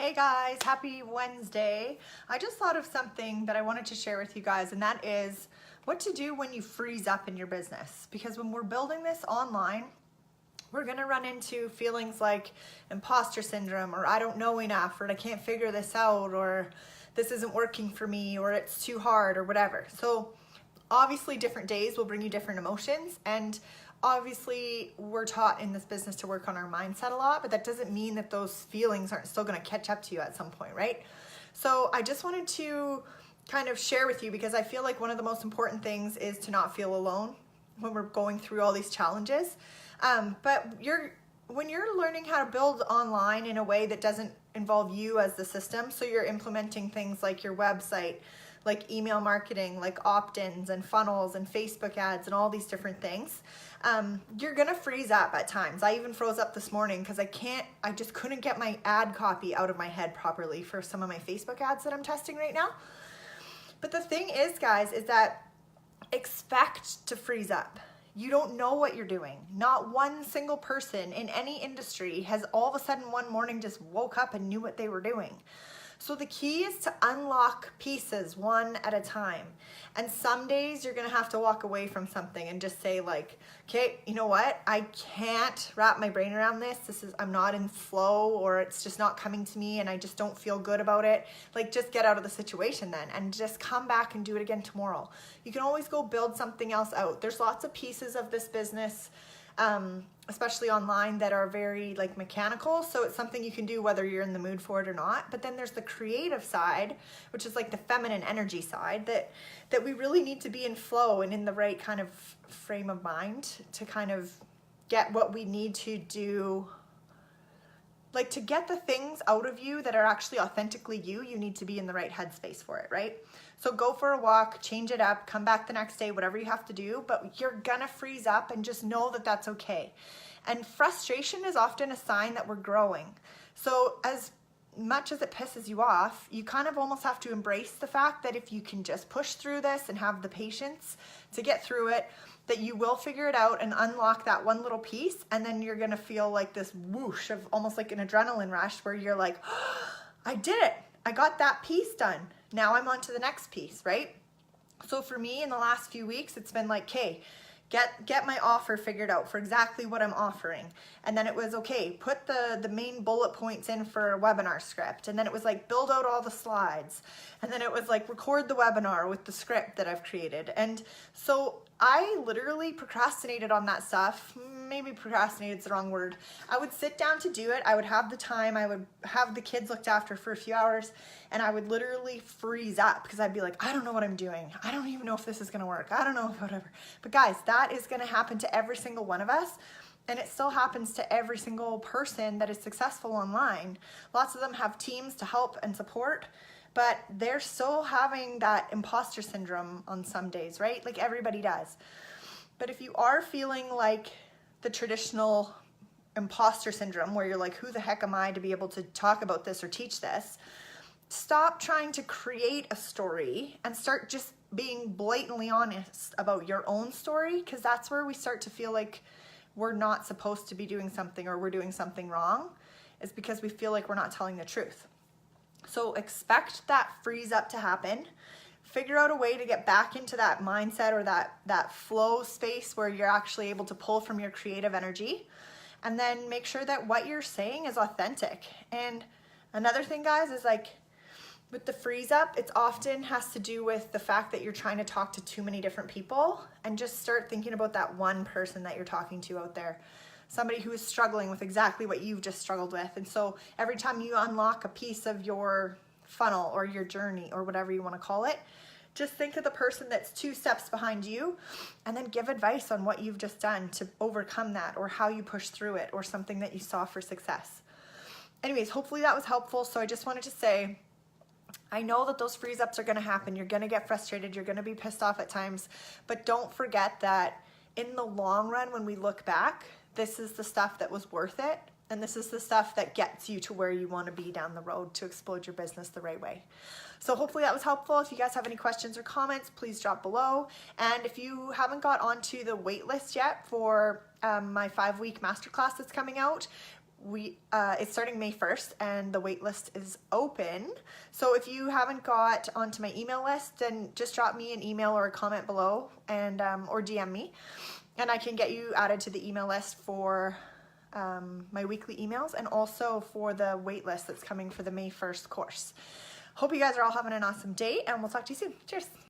Hey guys, happy Wednesday. I just thought of something that I wanted to share with you guys, and that is what to do when you freeze up in your business. Because when we're building this online, we're gonna run into feelings like imposter syndrome, or I don't know enough, or I can't figure this out, or this isn't working for me, or it's too hard, or whatever. So obviously different days will bring you different emotions, and obviously we're taught in this business to work on our mindset a lot, but that doesn't mean that those feelings aren't still going to catch up to you at some point, right? So I just wanted to kind of share with you, because I feel like one of the most important things is to not feel alone when we're going through all these challenges. But when you're learning how to build online in a way that doesn't involve you as the system, so you're implementing things like your website, like email marketing, like opt-ins and funnels and Facebook ads and all these different things, you're gonna freeze up at times. I even froze up this morning because I just couldn't get my ad copy out of my head properly for some of my Facebook ads that I'm testing right now. But the thing is, guys, is that expect to freeze up. You don't know what you're doing. Not one single person in any industry has all of a sudden one morning just woke up and knew what they were doing. So the key is to unlock pieces one at a time. And some days you're gonna have to walk away from something and just say like, okay, you know what? I can't wrap my brain around this. I'm not in flow, or it's just not coming to me and I just don't feel good about it. Like, just get out of the situation then and just come back and do it again tomorrow. You can always go build something else out. There's lots of pieces of this business, especially online, that are very like mechanical, so it's something you can do whether you're in the mood for it or not. But then there's the creative side, which is like the feminine energy side, that we really need to be in flow and in the right kind of frame of mind to kind of get what we need to do. Like, to get the things out of you that are actually authentically you need to be in the right headspace for it, right? So go for a walk, change it up, come back the next day, whatever you have to do, but you're gonna freeze up, and just know that that's okay. And frustration is often a sign that we're growing. So as much as it pisses you off, you kind of almost have to embrace the fact that if you can just push through this and have the patience to get through it, that you will figure it out and unlock that one little piece. And then you're gonna feel like this whoosh of almost like an adrenaline rush, where you're like, oh, I did it. I got that piece done. Now I'm on to the next piece, right? So for me, in the last few weeks, it's been like, okay, get my offer figured out for exactly what I'm offering. And then it was, okay, put the main bullet points in for a webinar script. And then it was like, build out all the slides. And then it was like, record the webinar with the script that I've created. And so I literally procrastinated on that stuff. Maybe procrastinated is the wrong word. I would sit down to do it. I would have the time. I would have the kids looked after for a few hours, and I would literally freeze up because I'd be like, I don't know what I'm doing. I don't even know if this is going to work. I don't know, whatever. But guys, that is going to happen to every single one of us. And it still happens to every single person that is successful online. Lots of them have teams to help and support, but they're still having that imposter syndrome on some days, right? Like, everybody does. But if you are feeling like the traditional imposter syndrome, where you're like, who the heck am I to be able to talk about this or teach this? Stop trying to create a story and start just being blatantly honest about your own story, because that's where we start to feel like we're not supposed to be doing something, or we're doing something wrong, is because we feel like we're not telling the truth. So expect that freeze up to happen. Figure out a way to get back into that mindset, or that flow space where you're actually able to pull from your creative energy. And then make sure that what you're saying is authentic. And another thing, guys, is like, with the freeze up, it often has to do with the fact that you're trying to talk to too many different people, and just start thinking about that one person that you're talking to out there. Somebody who is struggling with exactly what you've just struggled with. And so every time you unlock a piece of your funnel or your journey or whatever you want to call it, just think of the person that's 2 steps behind you, and then give advice on what you've just done to overcome that, or how you push through it, or something that you saw for success. Anyways, hopefully that was helpful. So I just wanted to say, I know that those freeze ups are going to happen. You're going to get frustrated. You're going to be pissed off at times, but don't forget that in the long run, when we look back, this is the stuff that was worth it. And this is the stuff that gets you to where you want to be down the road to explode your business the right way. So hopefully that was helpful. If you guys have any questions or comments, please drop below. And if you haven't got onto the wait list yet for my 5-week masterclass that's coming out, it's starting May 1st and the wait list is open. So if you haven't got onto my email list, then just drop me an email or a comment below, and or DM me, and I can get you added to the email list for my weekly emails, and also for the wait list that's coming for the May 1st course. Hope you guys are all having an awesome day, and we'll talk to you soon. Cheers.